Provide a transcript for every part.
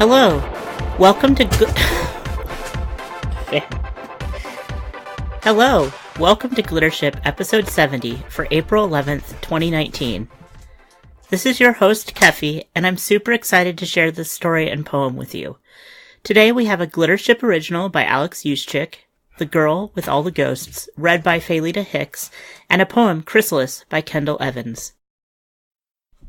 Hello, welcome to Hello, welcome to GLITTERSHIP episode 70 for April 11th, 2019. This is your host, Keffy, and I'm super excited to share this story and poem with you. Today we have a GLITTERSHIP original by Alex Yuschik, The Girl with All the Ghosts, read by Felita Hicks, and a poem, Chrysalis, by Kendall Evans.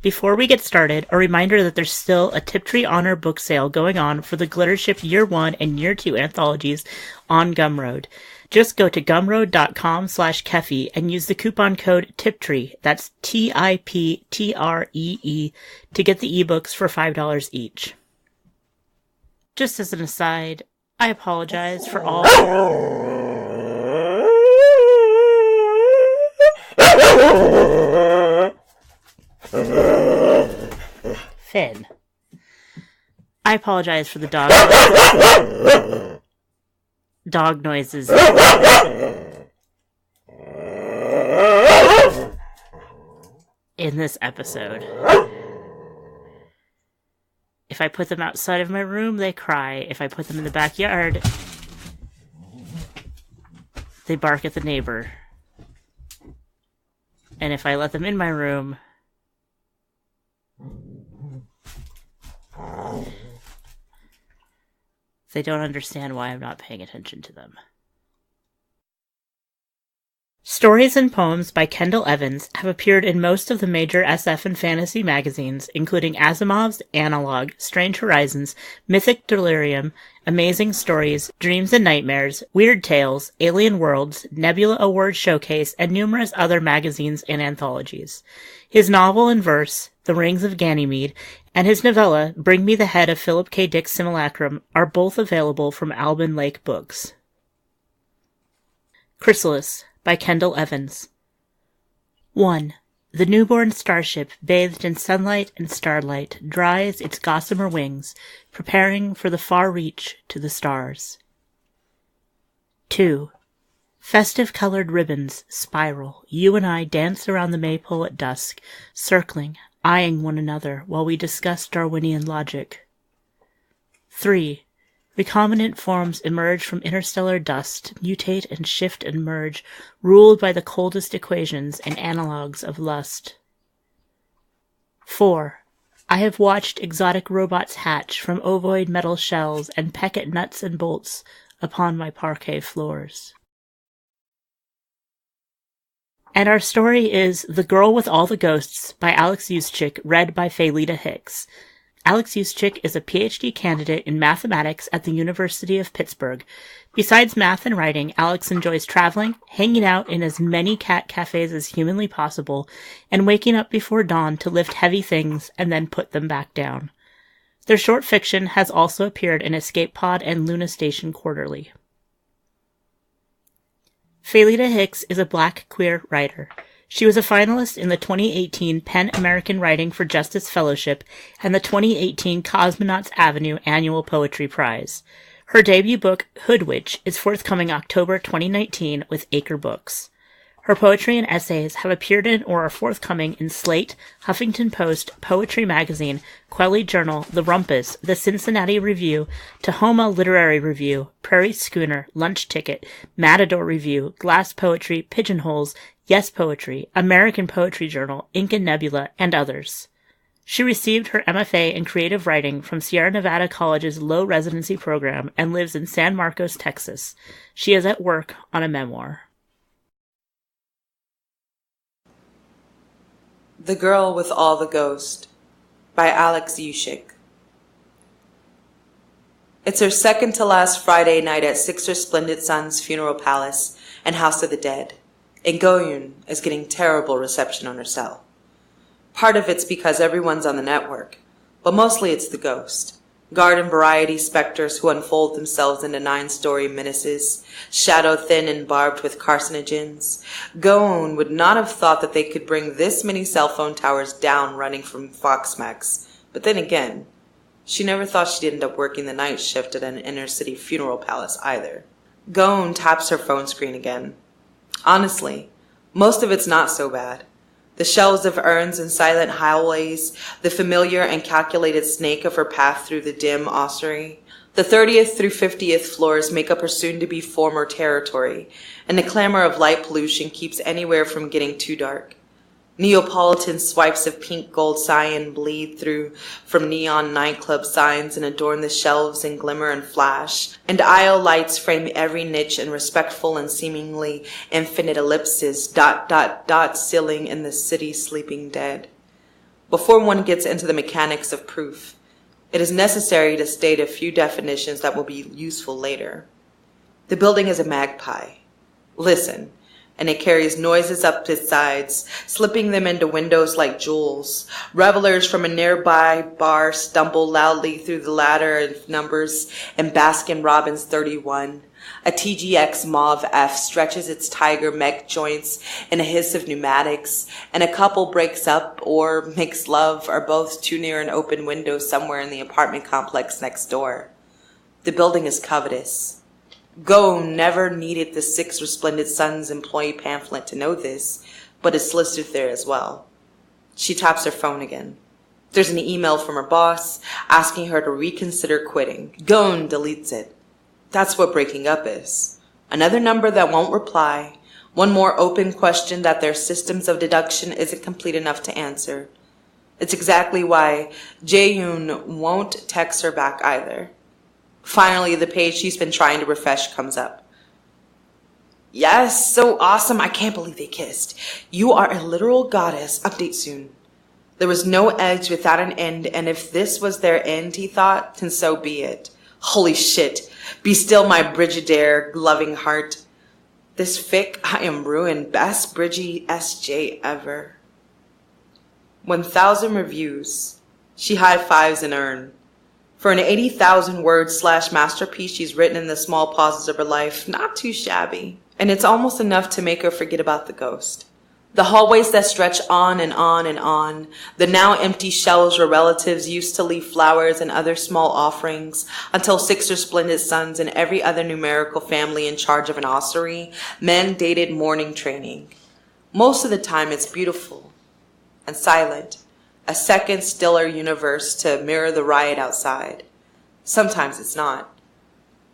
Before we get started, a reminder that there's still a Tiptree Honor book sale going on for the GLITTERSHIP Year 1 and Year 2 anthologies on Gumroad. Just go to gumroad.com/Keffy and use the coupon code TIPTREE, that's TIPTREE, to get the ebooks for $5 each. Just as an aside, I apologize for all... Finn. I apologize for the dog noises in this episode. If I put them outside of my room, they cry. If I put them in the backyard, they bark at the neighbor. And if I let them in my room, they don't understand why I'm not paying attention to them. Stories and poems by Kendall Evans have appeared in most of the major SF and fantasy magazines, including Asimov's, Analog, Strange Horizons, Mythic Delirium, Amazing Stories, Dreams and Nightmares, Weird Tales, Alien Worlds, Nebula Award Showcase, and numerous other magazines and anthologies. His novel and verse, The Rings of Ganymede, and his novella, Bring Me the Head of Philip K. Dick's Simulacrum, are both available from Alban Lake Books. Chrysalis by Kendall Evans. 1. The newborn starship, bathed in sunlight and starlight, dries its gossamer wings, preparing for the far reach to the stars. 2. Festive colored ribbons spiral. You and I dance around the maypole at dusk, circling, eyeing one another while we discuss Darwinian logic. 3. Recombinant forms emerge from interstellar dust, mutate and shift and merge, ruled by the coldest equations and analogues of lust. 4. I have watched exotic robots hatch from ovoid metal shells and peck at nuts and bolts upon my parquet floors. And our story is The Girl with All the Ghosts by Alex Yuschik, read by Felita Hicks. Alex Yuschik is a PhD candidate in mathematics at the University of Pittsburgh. Besides math and writing, Alex enjoys traveling, hanging out in as many cat cafes as humanly possible, and waking up before dawn to lift heavy things and then put them back down. Their short fiction has also appeared in Escape Pod and Luna Station Quarterly. Felita Hicks is a Black queer writer. She was a finalist in the 2018 PEN American Writing for Justice Fellowship and the 2018 Cosmonauts Avenue Annual Poetry Prize. Her debut book, Hoodwitch, is forthcoming October 2019 with Acre Books. Her poetry and essays have appeared in or are forthcoming in Slate, Huffington Post, Poetry Magazine, Quelly Journal, The Rumpus, The Cincinnati Review, Tahoma Literary Review, Prairie Schooner, Lunch Ticket, Matador Review, Glass Poetry, Pigeonholes, Yes Poetry, American Poetry Journal, Ink and Nebula, and others. She received her MFA in Creative Writing from Sierra Nevada College's Low Residency Program and lives in San Marcos, Texas. She is at work on a memoir. The Girl with All the Ghosts by Alex Yuschik. It's her second to last Friday night at Six Resplendent Sun's funeral palace and House of the Dead, and Go-Eun is getting terrible reception on her cell. Part of it's because everyone's on the network, but mostly it's the ghost. Garden variety specters who unfold themselves into 9-story menaces, shadow thin and barbed with carcinogens. Go-Eun would not have thought that they could bring this many cell phone towers down running from Fox mechs, but then again, she never thought she'd end up working the night shift at an inner-city funeral palace either. Go-Eun taps her phone screen again. Honestly, most of it's not so bad. The shelves of urns and silent hallways, the familiar and calculated snake of her path through the dim ossuary. The 30th through 50th floors make up her soon-to-be former territory, and the clamor of light pollution keeps anywhere from getting too dark. Neapolitan swipes of pink gold cyan bleed through from neon nightclub signs and adorn the shelves in glimmer and flash, and aisle lights frame every niche in respectful and seemingly infinite ellipses, ... sealing in the city sleeping dead. Before one gets into the mechanics of proof, it is necessary to state a few definitions that will be useful later. The building is a magpie. Listen. And it carries noises up its sides, slipping them into windows like jewels. Revelers from a nearby bar stumble loudly through the ladder of numbers in Baskin-Robbins 31. A TGX Mauve F stretches its tiger mech joints in a hiss of pneumatics, and a couple breaks up or makes love or both too near an open window somewhere in the apartment complex next door. The building is covetous. Go-Eun never needed the 6 Resplendent Suns employee pamphlet to know this, but it's listed there as well. She taps her phone again. There's an email from her boss asking her to reconsider quitting. Go-Eun deletes it. That's what breaking up is. Another number that won't reply, one more open question that their systems of deduction isn't complete enough to answer. It's exactly why Jae-yoon won't text her back either. Finally, the page she's been trying to refresh comes up. Yes, so awesome. I can't believe they kissed. You are a literal goddess. Update soon. There was no edge without an end, and if this was their end, he thought, then so be it. Holy shit. Be still, my Brigidaire loving heart. This fic, I am ruined. Best Bridgie SJ ever. 1,000 reviews. She high-fives an urn. For an 80,000 word / masterpiece she's written in the small pauses of her life, not too shabby. And it's almost enough to make her forget about the ghost. The hallways that stretch on and on and on, the now empty shelves where relatives used to leave flowers and other small offerings until 6 Resplendent Suns and every other numerical family in charge of an ossuary mandated morning training. Most of the time it's beautiful and silent. A second, stiller universe to mirror the riot outside. Sometimes it's not.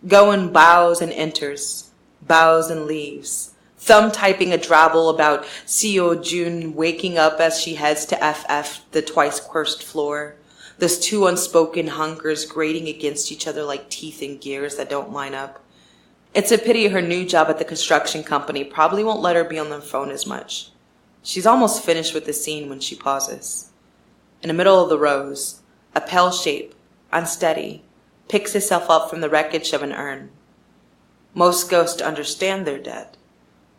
Go-Eun bows and enters, bows and leaves, thumb typing a drabble about Seo-jun waking up as she heads to FF, the twice-cursed floor. Those 2 unspoken hungers grating against each other like teeth in gears that don't line up. It's a pity her new job at the construction company probably won't let her be on the phone as much. She's almost finished with the scene when she pauses. In the middle of the rows, a pale shape, unsteady, picks itself up from the wreckage of an urn. Most ghosts understand they're dead.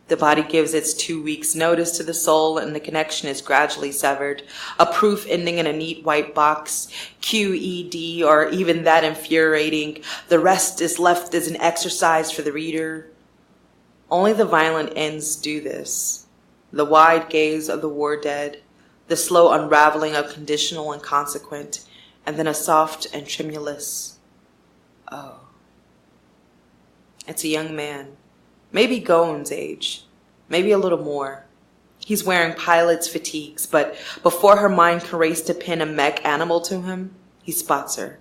The body gives its 2 weeks' notice to the soul, and the connection is gradually severed, a proof ending in a neat white box, QED, or even that infuriating, the rest is left as an exercise for the reader. Only the violent ends do this. The wide gaze of the war dead, the slow unraveling of conditional and consequent, and then a soft and tremulous, oh. It's a young man, maybe Go-Eun's age, maybe a little more. He's wearing pilot's fatigues, but before her mind can race to pin a mech animal to him, he spots her.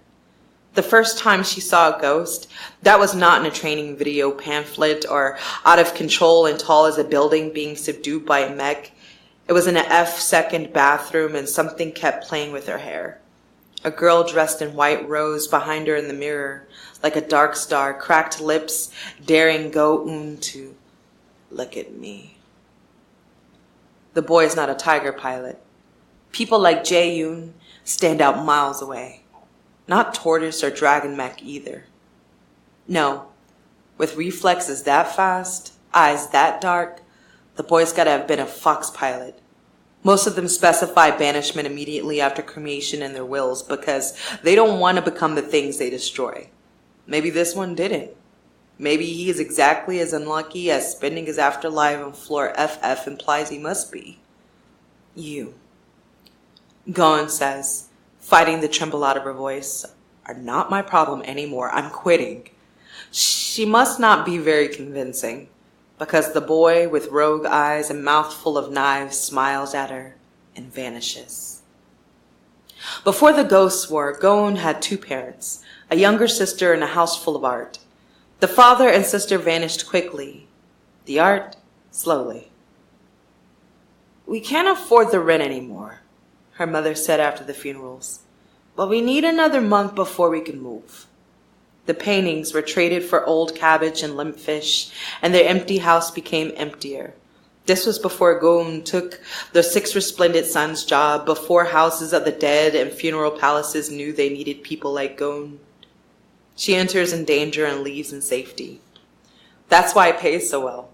The first time she saw a ghost, that was not in a training video pamphlet or out of control and tall as a building being subdued by a mech. It was in an F-second bathroom, and something kept playing with her hair. A girl dressed in white rose behind her in the mirror, like a dark star, cracked lips, daring Go-Eun to look at me. The boy is not a tiger pilot. People like Jae-yoon stand out miles away. Not tortoise or dragon mech either. No, with reflexes that fast, eyes that dark, the boy's gotta have been a fox pilot. Most of them specify banishment immediately after cremation in their wills because they don't want to become the things they destroy. Maybe this one didn't. Maybe he is exactly as unlucky as spending his afterlife on floor FF implies he must be. You, Go-Eun says, fighting the tremble out of her voice, are not my problem anymore. I'm quitting. She must not be very convincing. because the boy with rogue eyes and mouth full of knives smiles at her and vanishes. Before the Ghosts War, Go-Eun had 2 parents, a younger sister and a house full of art. The father and sister vanished quickly, the art slowly. "We can't afford the rent anymore," her mother said after the funerals, "but we need another month before we can move." The paintings were traded for old cabbage and limp fish, and their empty house became emptier. This was before Go-Eun took the 6 Resplendent Suns job, before houses of the dead and funeral palaces knew they needed people like Go-Eun. She enters in danger and leaves in safety. That's why it pays so well.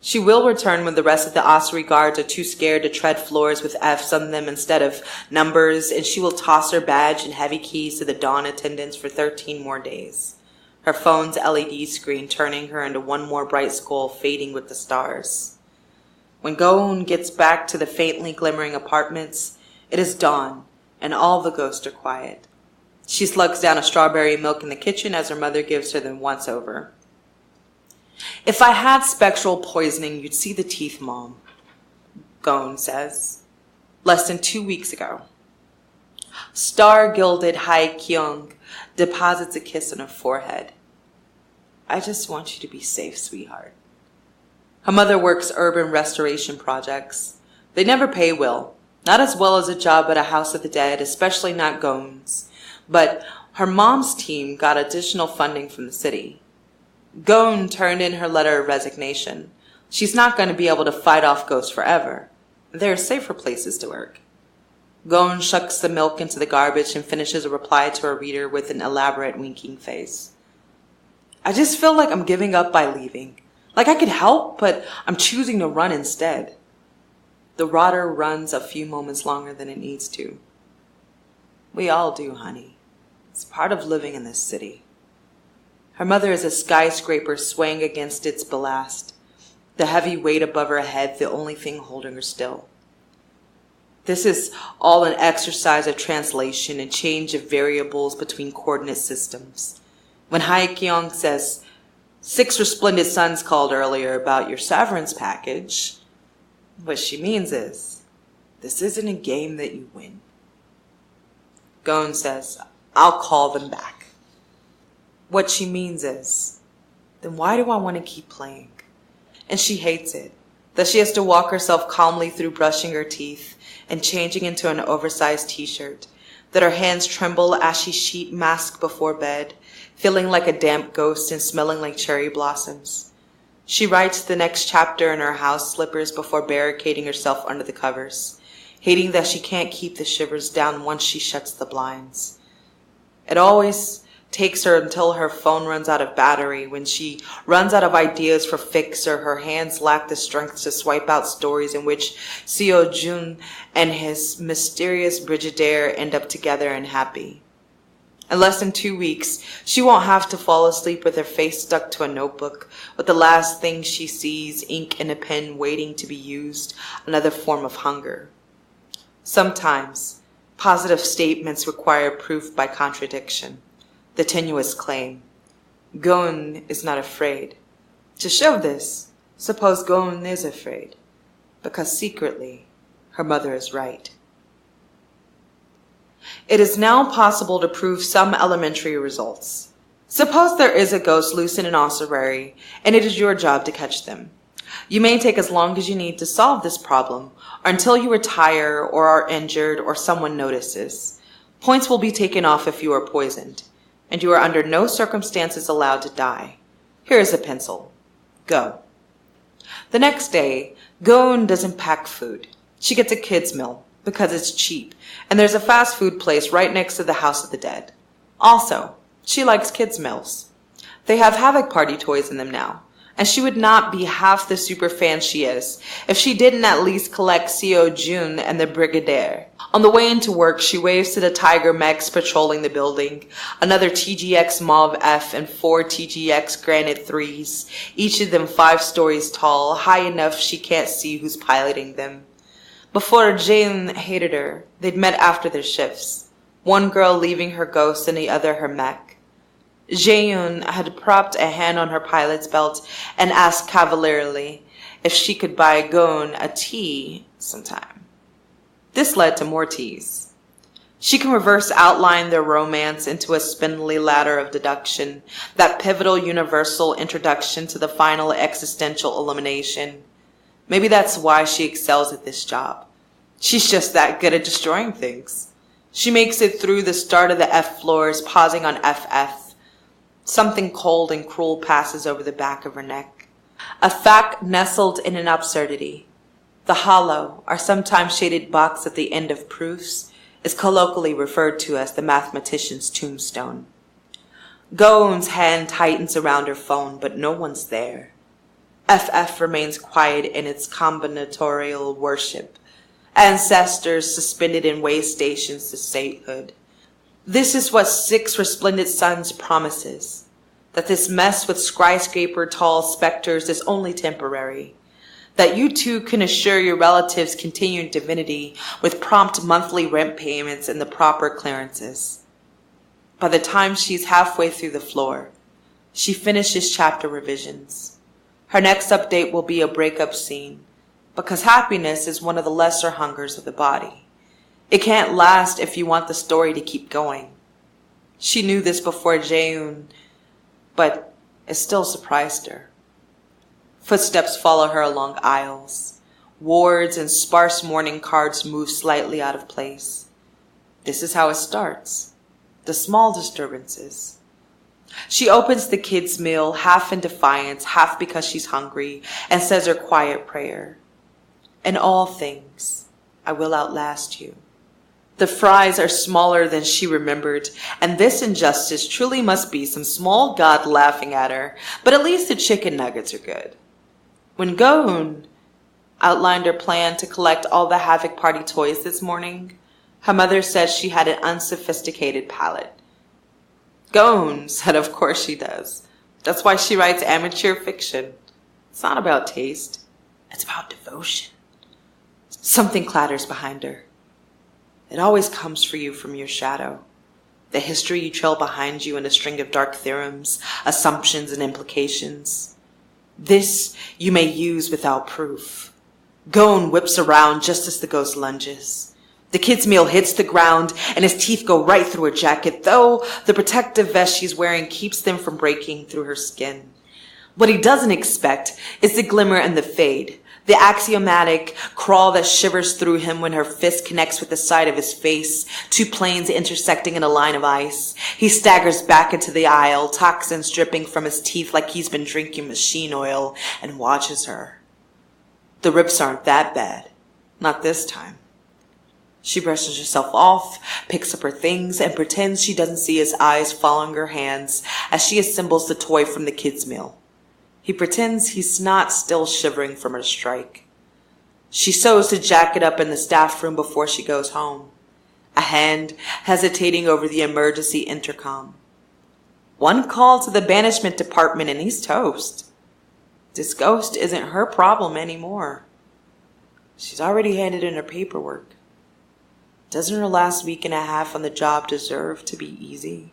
She will return when the rest of the ossuary guards are too scared to tread floors with F's on them instead of numbers, and she will toss her badge and heavy keys to the dawn attendants for 13 more days, her phone's LED screen turning her into one more bright skull fading with the stars. When Go-Eun gets back to the faintly glimmering apartments, it is dawn, and all the ghosts are quiet. She slugs down a strawberry milk in the kitchen as her mother gives her the once-over. "If I had spectral poisoning, you'd see the teeth, Mom," Go-Eun says. Less than 2 weeks ago. Star-gilded Hae-kyung deposits a kiss on her forehead. "I just want you to be safe, sweetheart." Her mother works urban restoration projects. They never pay well, not as well as a job at a house of the dead, especially not Go-Eun's. But her mom's team got additional funding from the city. Go-Eun turned in her letter of resignation. She's not going to be able to fight off ghosts forever. There are safer places to work. Go-Eun shucks the milk into the garbage and finishes a reply to her reader with an elaborate winking face. "I just feel like I'm giving up by leaving. Like I could help, but I'm choosing to run instead." The rotter runs a few moments longer than it needs to. We all do, honey. It's part of living in this city. Her mother is a skyscraper swaying against its ballast, the heavy weight above her head the only thing holding her still. This is all an exercise of translation and change of variables between coordinate systems. When Hae-kyung says, 6 Resplendent Suns called earlier about your severance package, what she means is, this isn't a game that you win. Go-Eun says, "I'll call them back." What she means is, then why do I want to keep playing? And she hates it, that she has to walk herself calmly through brushing her teeth and changing into an oversized t-shirt, that her hands tremble ashy sheet mask before bed, feeling like a damp ghost and smelling like cherry blossoms. She writes the next chapter in her house slippers before barricading herself under the covers, hating that she can't keep the shivers down once she shuts the blinds. It always takes her until her phone runs out of battery, when she runs out of ideas for fics or her hands lack the strength to swipe out stories in which Seo-jun and his mysterious Brigadier end up together and happy. In less than 2 weeks, she won't have to fall asleep with her face stuck to a notebook, with the last thing she sees, ink and a pen waiting to be used, another form of hunger. Sometimes, positive statements require proof by contradiction. The tenuous claim, Go-Eun is not afraid. To show this, suppose Go-Eun is afraid, because secretly, her mother is right. It is now possible to prove some elementary results. Suppose there is a ghost loose in an ossuary, and it is your job to catch them. You may take as long as you need to solve this problem, or until you retire or are injured or someone notices. Points will be taken off if you are poisoned, and you are under no circumstances allowed to die. Here is a pencil. Go. The next day, Go-Eun doesn't pack food. She gets a kid's meal, because it's cheap, and there's a fast food place right next to the House of the Dead. Also, she likes kids' meals. They have Havoc Party toys in them now, and she would not be half the super fan she is if she didn't at least collect Seo-jun and the Brigadier. On the way into work, she waves to the Tiger mechs patrolling the building, another TGX Mauve F and 4 TGX Granite 3s, each of them 5 stories tall, high enough she can't see who's piloting them. Before Jane hated her, they'd met after their shifts, one girl leaving her ghost and the other her mech. Go-Eun had propped a hand on her pilot's belt and asked cavalierly if she could buy Go-Eun a tea sometime. This led to more teas. She can reverse outline their romance into a spindly ladder of deduction, that pivotal universal introduction to the final existential elimination. Maybe that's why she excels at this job. She's just that good at destroying things. She makes it through the start of the F floors, pausing on FF. Something cold and cruel passes over the back of her neck. A fact nestled in an absurdity. The hollow, or sometimes shaded box at the end of proofs, is colloquially referred to as the mathematician's tombstone. Go-Eun's hand tightens around her phone, but no one's there. FF remains quiet in its combinatorial worship. Ancestors suspended in way stations to sainthood. This is what 6 Resplendent Suns promises, that this mess with skyscraper-tall specters is only temporary, that you too can assure your relatives' continued divinity with prompt monthly rent payments and the proper clearances. By the time she's halfway through the floor, she finishes chapter revisions. Her next update will be a breakup scene, because happiness is one of the lesser hungers of the body. It can't last if you want the story to keep going. She knew this before Go-Eun, but it still surprised her. Footsteps follow her along aisles. Wards and sparse mourning cards move slightly out of place. This is how it starts. The small disturbances. She opens the kids' meal, half in defiance, half because she's hungry, and says her quiet prayer. In all things, I will outlast you. The fries are smaller than she remembered, and this injustice truly must be some small god laughing at her, but at least the chicken nuggets are good. When Go-Eun outlined her plan to collect all the Havoc Party toys this morning, her mother said she had an unsophisticated palate. Go-Eun said of course she does. That's why she writes amateur fiction. It's not about taste. It's about devotion. Something clatters behind her. It always comes for you from your shadow. The history you trail behind you in a string of dark theorems, assumptions, and implications. This you may use without proof. Go-Eun whips around just as the ghost lunges. The kid's meal hits the ground and his teeth go right through her jacket, though the protective vest she's wearing keeps them from breaking through her skin. What he doesn't expect is the glimmer and the fade. The axiomatic crawl that shivers through him when her fist connects with the side of his face, 2 planes intersecting in a line of ice. He staggers back into the aisle, toxins dripping from his teeth like he's been drinking machine oil, and watches her. The rips aren't that bad. Not this time. She brushes herself off, picks up her things, and pretends she doesn't see his eyes following her hands as she assembles the toy from the kids' meal. He pretends he's not still shivering from her strike. She sews the jacket up in the staff room before she goes home, a hand hesitating over the emergency intercom. One call to the banishment department and he's toast. This ghost isn't her problem anymore. She's already handed in her paperwork. Doesn't her last week and a half on the job deserve to be easy?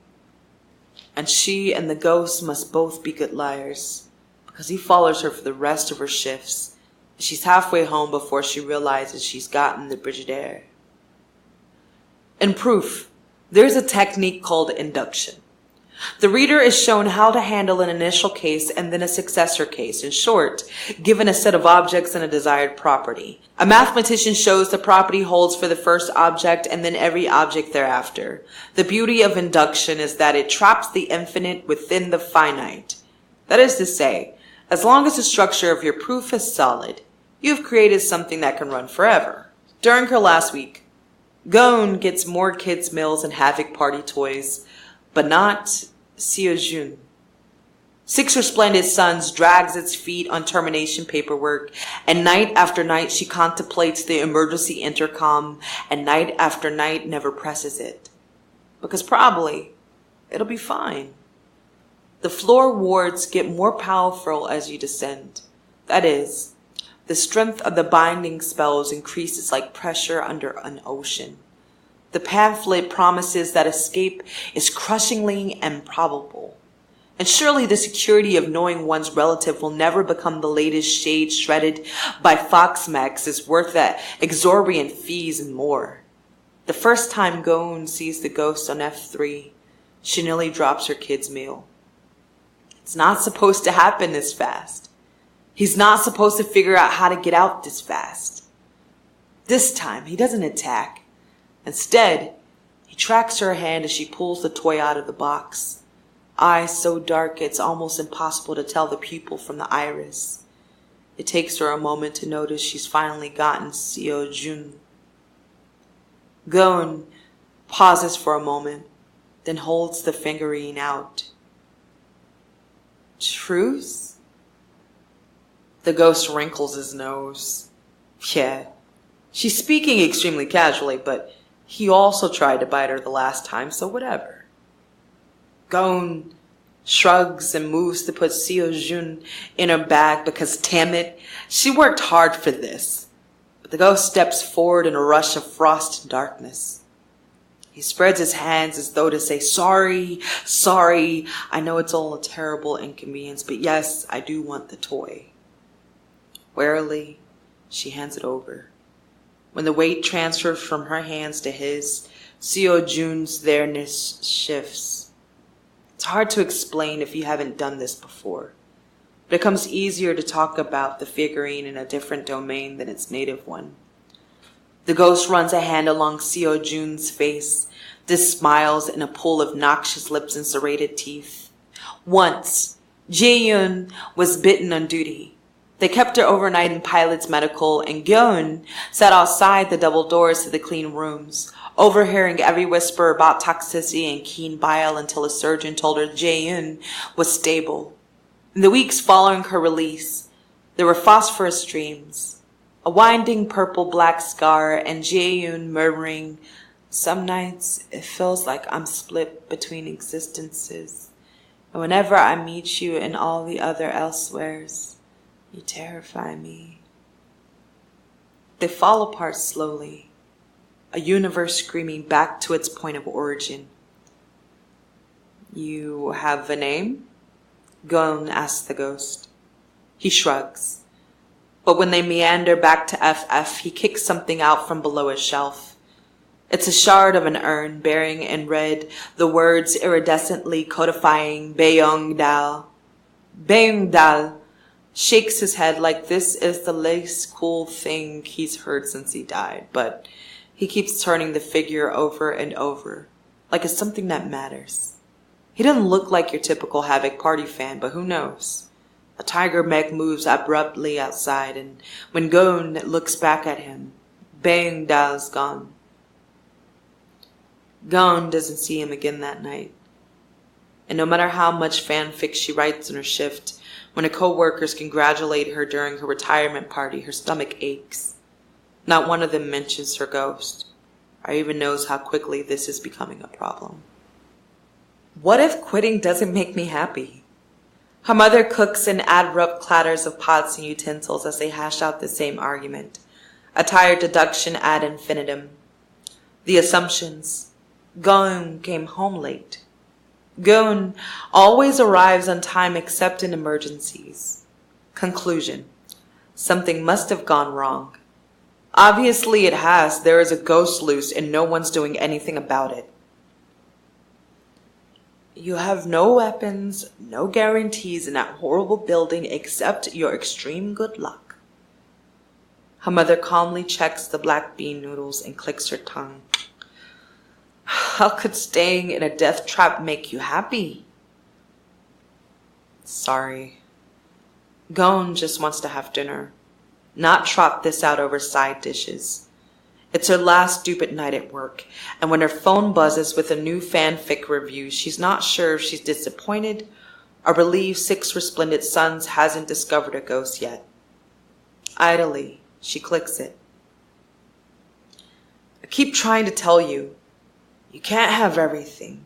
And she and the ghost must both be good liars, because he follows her for the rest of her shifts. She's halfway home before she realizes she's gotten the Brigidaire. In proof, there's a technique called induction. The reader is shown how to handle an initial case and then a successor case. In short, given a set of objects and a desired property. A mathematician shows the property holds for the first object and then every object thereafter. The beauty of induction is that it traps the infinite within the finite. That is to say, as long as the structure of your proof is solid, you have created something that can run forever. During her last week, Go-Eun gets more kids' meals and Havoc Party toys, but not Go-Eun. 6 Resplendent Suns drags its feet on termination paperwork, and night after night she contemplates the emergency intercom, and night after night never presses it. Because probably it'll be fine. The floor wards get more powerful as you descend. That is, the strength of the binding spells increases like pressure under an ocean. The pamphlet promises that escape is crushingly improbable. And surely the security of knowing one's relative will never become the latest shade shredded by fox mechs is worth that exorbitant fees and more. The first time Go-Eun sees the ghost on F3, she nearly drops her kid's meal. It's not supposed to happen this fast. He's not supposed to figure out how to get out this fast. This time, he doesn't attack. Instead, he tracks her hand as she pulls the toy out of the box. Eyes so dark it's almost impossible to tell the pupil from the iris. It takes her a moment to notice she's finally gotten Seo-jun. Go-Eun pauses for a moment, then holds the figurine out. Truce? The ghost wrinkles his nose. Yeah, she's speaking extremely casually, but he also tried to bite her the last time, so whatever. Go-Eun shrugs and moves to put Seo-jun in her bag because, damn it, she worked hard for this. But the ghost steps forward in a rush of frost and darkness. He spreads his hands as though to say, sorry, I know it's all a terrible inconvenience, but yes, I do want the toy. Warily, she hands it over. When the weight transfers from her hands to his, Seo-jun's there-ness shifts. It's hard to explain if you haven't done this before, but it comes easier to talk about the figurine in a different domain than its native one. The ghost runs a hand along Seo-jun's face, then smiles in a pool of noxious lips and serrated teeth. Once, Jae-yoon was bitten on duty. They kept her overnight in pilot's medical, and Go-Eun sat outside the double doors to the clean rooms, overhearing every whisper about toxicity and keen bile until a surgeon told her Jae-yoon was stable. In the weeks following her release, there were phosphorus streams, a winding purple-black scar, and Jae-yoon murmuring, some nights it feels like I'm split between existences, and whenever I meet you and all the other elsewheres, you terrify me. They fall apart slowly, a universe screaming back to its point of origin. You have a name? Go-Eun asks the ghost. He shrugs. But when they meander back to FF, he kicks something out from below a shelf. It's a shard of an urn bearing in red the words iridescently codifying Baeongdal. Baeongdal shakes his head like this is the least cool thing he's heard since he died, but he keeps turning the figure over and over, like it's something that matters. He doesn't look like your typical Havoc Party fan, but who knows? A tiger mech moves abruptly outside, and when Go-Eun looks back at him, Baeongdal's gone. Go-Eun doesn't see him again that night. And no matter how much fanfic she writes in her shift, when her co-workers congratulate her during her retirement party, her stomach aches. Not one of them mentions her ghost, or even knows how quickly this is becoming a problem. What if quitting doesn't make me happy? Her mother cooks and abrupt clatters of pots and utensils as they hash out the same argument, a tired deduction ad infinitum. The assumptions. Go-Eun came home late. Go-Eun always arrives on time except in emergencies. Conclusion. Something must have gone wrong. Obviously it has. There is a ghost loose and no one's doing anything about it. You have no weapons, no guarantees in that horrible building except your extreme good luck. Her mother calmly checks the black bean noodles and clicks her tongue. How could staying in a death trap make you happy? Sorry. Go-Eun just wants to have dinner, not trot this out over side dishes. It's her last stupid night at work, and when her phone buzzes with a new fanfic review, she's not sure if she's disappointed or relieved 6 Resplendent Suns hasn't discovered a ghost yet. Idly, she clicks it. I keep trying to tell you, you can't have everything,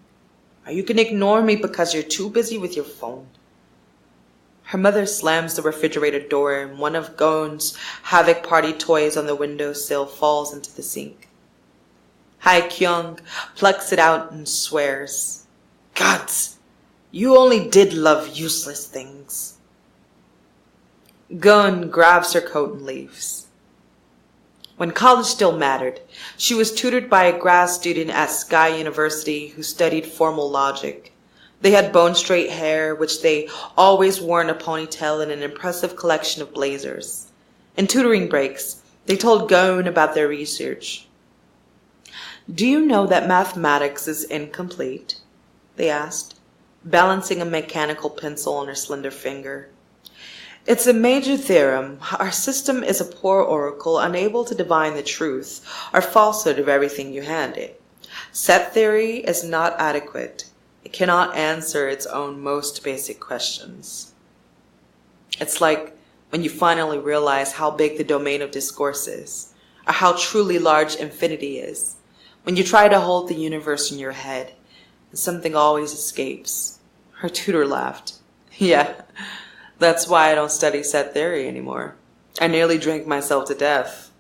or you can ignore me because you're too busy with your phone. Her mother slams the refrigerator door and one of Go-Eun's Havoc Party toys on the windowsill falls into the sink. Hae-kyung plucks it out and swears. Gods! You only did love useless things. Go-Eun grabs her coat and leaves. When college still mattered, she was tutored by a grad student at Sky University who studied formal logic. They had bone-straight hair, which they always wore in a ponytail, and an impressive collection of blazers. In tutoring breaks, they told Go-Eun about their research. "Do you know that mathematics is incomplete?" they asked, balancing a mechanical pencil on her slender finger. "It's a major theorem. Our system is a poor oracle, unable to divine the truth or falsehood of everything you hand it. Set theory is not adequate. It cannot answer its own most basic questions." It's like when you finally realize how big the domain of discourse is, or how truly large infinity is, when you try to hold the universe in your head, and something always escapes. Her tutor laughed. "Yeah. That's why I don't study set theory anymore. I nearly drank myself to death."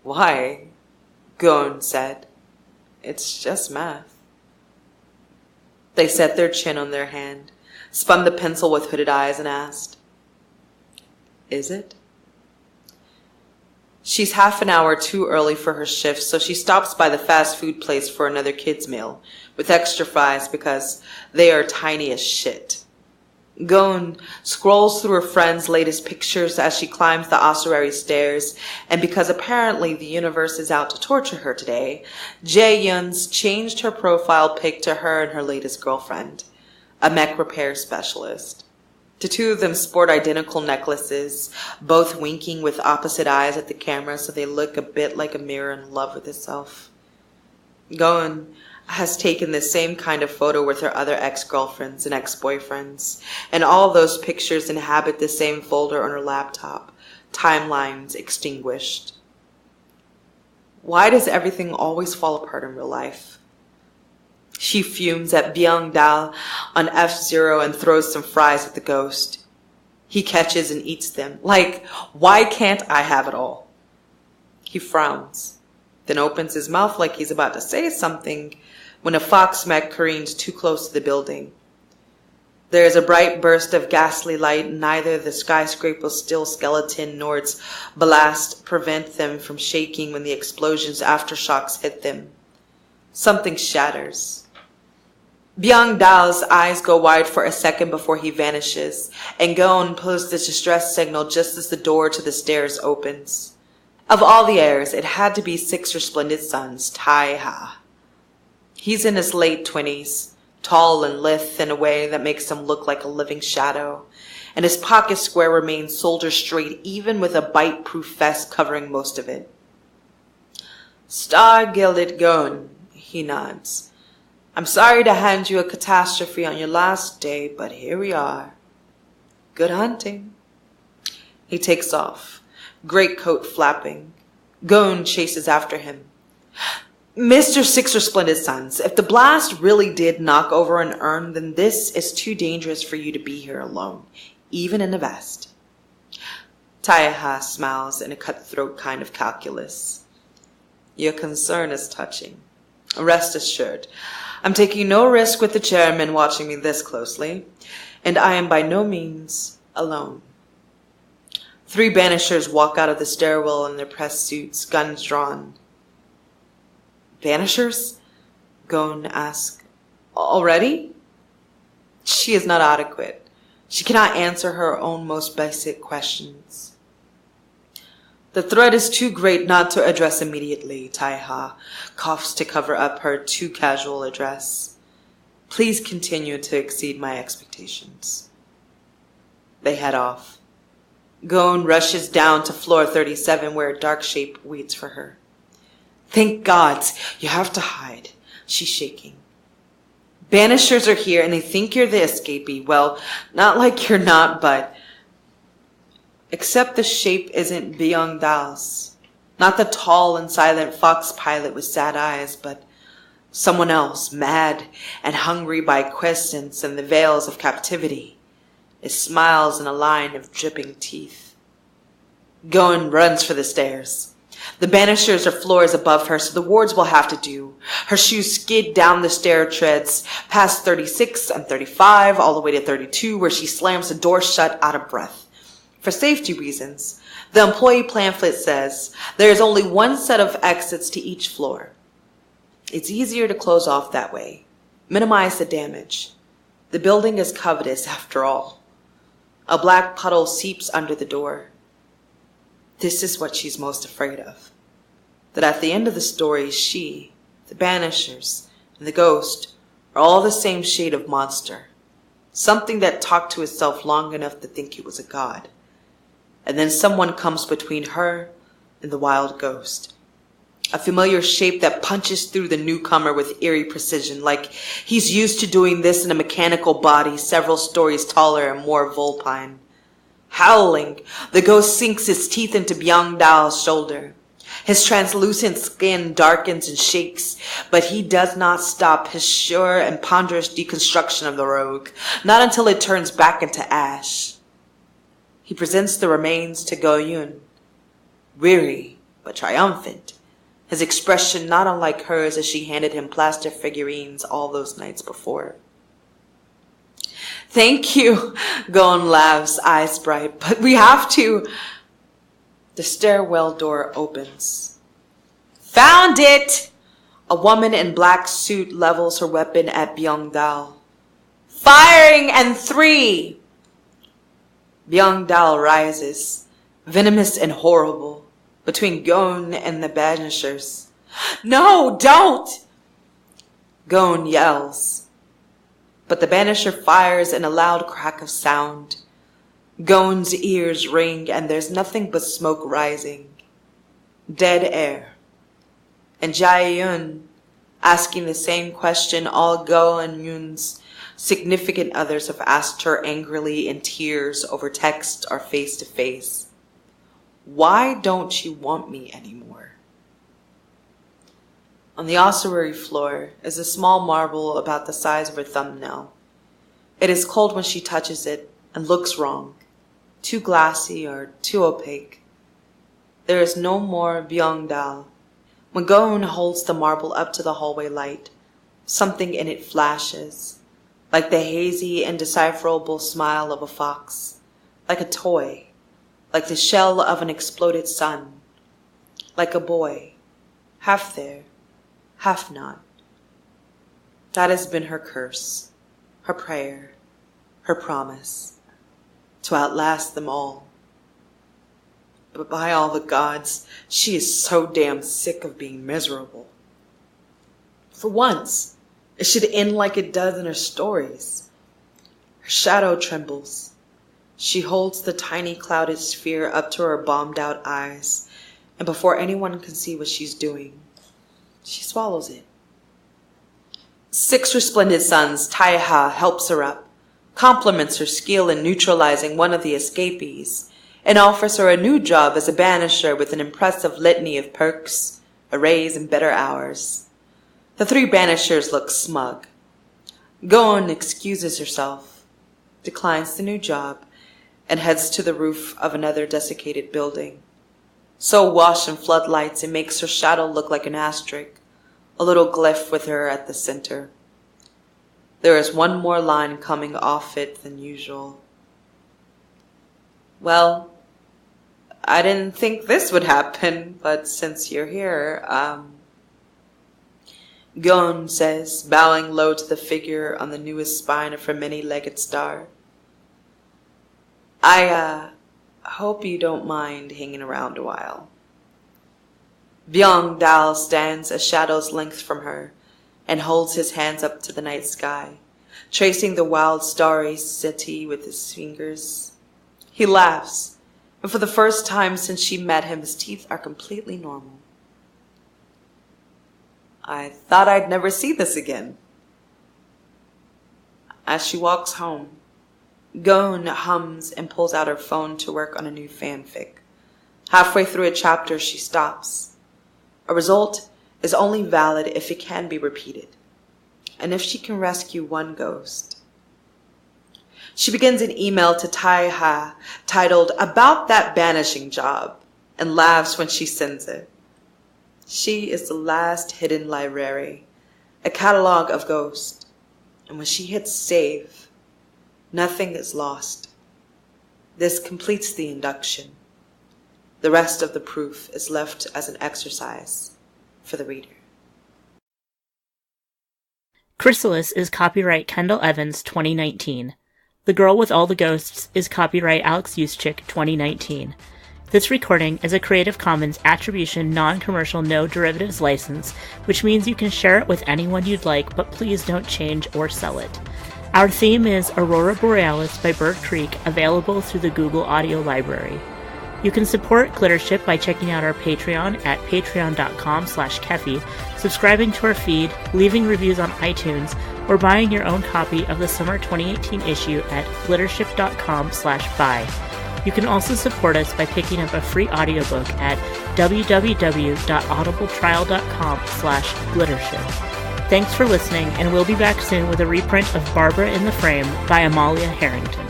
"Why?" Go-Eun said. "It's just math." They set their chin on their hand, spun the pencil with hooded eyes, and asked, "Is it?" She's half an hour too early for her shift, so she stops by the fast food place for another kid's meal, with extra fries because they are tiny as shit. Go-Eun scrolls through her friend's latest pictures as she climbs the ossuary stairs, and because apparently the universe is out to torture her today, Jae-Yoon's changed her profile pic to her and her latest girlfriend, a mech repair specialist. The two of them sport identical necklaces, both winking with opposite eyes at the camera so they look a bit like a mirror in love with itself. Go-Eun has taken the same kind of photo with her other ex-girlfriends and ex-boyfriends, and all those pictures inhabit the same folder on her laptop, timelines extinguished. Why does everything always fall apart in real life? She fumes at Byung-dal on F-Zero and throws some fries at the ghost. He catches and eats them. Like, why can't I have it all? He frowns, then opens his mouth like he's about to say something when a fox mech careens too close to the building. There is a bright burst of ghastly light, and neither the skyscraper's steel skeleton nor its ballast prevent them from shaking when the explosion's aftershocks hit them. Something shatters. Byung-dal's eyes go wide for a second before he vanishes, and Go-Eun pulls the distress signal just as the door to the stairs opens. Of all the heirs, it had to be Six Resplendent Sons, Tai-ha. He's in his late 20s, tall and lithe in a way that makes him look like a living shadow, and his pocket square remains soldier straight even with a bite-proof vest covering most of it. "Star-gilded Go-Eun," he nods. "I'm sorry to hand you a catastrophe on your last day, but here we are. Good hunting." He takes off, greatcoat flapping. Go-Eun chases after him. "Mr. Six Resplendent Sons, if the blast really did knock over an urn, then this is too dangerous for you to be here alone, even in a vest." Tai-ha smiles in a cutthroat kind of calculus. "Your concern is touching. Rest assured, I'm taking no risk with the chairman watching me this closely, and I am by no means alone." 3 banishers walk out of the stairwell in their press suits, guns drawn. "Banishers?" Go-Eun asks. "Already?" She is not adequate. She cannot answer her own most basic questions. "The threat is too great not to address immediately," Tai-ha coughs to cover up her too casual address. "Please continue to exceed my expectations." They head off. Go-Eun rushes down to floor 37 where a dark shape waits for her. "Thank God, you have to hide," she's shaking. "Banishers are here and they think you're the escapee. Well, not like you're not, but..." Except the shape isn't Byung-dal's. Not the tall and silent fox pilot with sad eyes, but someone else, mad and hungry by quiescence and the veils of captivity. It smiles in a line of dripping teeth. Go-Eun runs for the stairs. The banisters are floors above her, so the wards will have to do. Her shoes skid down the stair treads, past 36 and 35, all the way to 32, where she slams the door shut out of breath. For safety reasons, the employee pamphlet says there is only one set of exits to each floor. It's easier to close off that way. Minimize the damage. The building is covetous after all. A black puddle seeps under the door. This is what she's most afraid of. That at the end of the story, she, the banishers, and the ghost are all the same shade of monster. Something that talked to itself long enough to think it was a god. And then someone comes between her and the wild ghost. A familiar shape that punches through the newcomer with eerie precision, like he's used to doing this in a mechanical body several stories taller and more vulpine. Howling, the ghost sinks its teeth into Byung-dal's shoulder. His translucent skin darkens and shakes, but he does not stop his sure and ponderous deconstruction of the rogue, not until it turns back into ash. He presents the remains to Go-Eun, weary but triumphant, his expression not unlike hers as she handed him plaster figurines all those nights before. Thank you, Go-Eun laughs, eyes bright, but we have to. The stairwell door opens. Found it! A woman in black suit levels her weapon at Byung-dal. Firing and 3! Byung-dal rises, venomous and horrible, between Go-Eun and the banishers. No, don't! Go-Eun yells. But the banisher fires in a loud crack of sound. Go-Eun's ears ring and there's nothing but smoke rising. Dead air. And Jae-eun, asking the same question all Go-Eun's significant others have asked her angrily in tears over text or face to face. Why don't you want me anymore? On the ossuary floor is a small marble about the size of her thumbnail. It is cold when she touches it and looks wrong, too glassy or too opaque. There is no more Byung-dal. When Go-Eun holds the marble up to the hallway light, something in it flashes, like the hazy, indecipherable smile of a fox, like a toy, like the shell of an exploded sun, like a boy, half there, half not. That has been her curse, her prayer, her promise, to outlast them all. But by all the gods, she is so damn sick of being miserable. For once, it should end like it does in her stories. Her shadow trembles. She holds the tiny clouded sphere up to her bombed-out eyes, and before anyone can see what she's doing, she swallows it. 6 resplendent suns, Taiha helps her up, compliments her skill in neutralizing one of the escapees, and offers her a new job as a banisher with an impressive litany of perks, a raise, and better hours. The 3 banishers look smug. Go-Eun excuses herself, declines the new job, and heads to the roof of another desiccated building. So washed in floodlights it makes her shadow look like an asterisk, a little glyph with her at the center. There is one more line coming off it than usual. Well, I didn't think this would happen, but since you're here, Go-Eun says, bowing low to the figure on the newest spine of her many-legged star. I hope you don't mind hanging around a while. Byung-dal stands a shadow's length from her and holds his hands up to the night sky, tracing the wild starry city with his fingers. He laughs, and for the first time since she met him, his teeth are completely normal. I thought I'd never see this again. As she walks home, Go-Eun hums and pulls out her phone to work on a new fanfic. Halfway through a chapter, she stops. A result is only valid if it can be repeated, and if she can rescue one ghost. She begins an email to Taiha titled, "About That Banishing Job," and laughs when she sends it. She is the last hidden library, a catalog of ghosts. And when she hits save, nothing is lost. This completes the induction. The rest of the proof is left as an exercise for the reader. Chrysalis is copyright Kendall Evans 2019. The Girl with All the Ghosts is copyright Alex Yuschik 2019. This recording is a Creative Commons Attribution Non-Commercial No Derivatives license, which means you can share it with anyone you'd like, but please don't change or sell it. Our theme is Aurora Borealis by Bird Creek, available through the Google Audio Library. You can support Glittership by checking out our Patreon at patreon.com/Kefi, subscribing to our feed, leaving reviews on iTunes, or buying your own copy of the summer 2018 issue at glittership.com/buy. You can also support us by picking up a free audiobook at www.audibletrial.com/glittership. Thanks for listening, and we'll be back soon with a reprint of Barbara in the Frame by Amalia Harrington.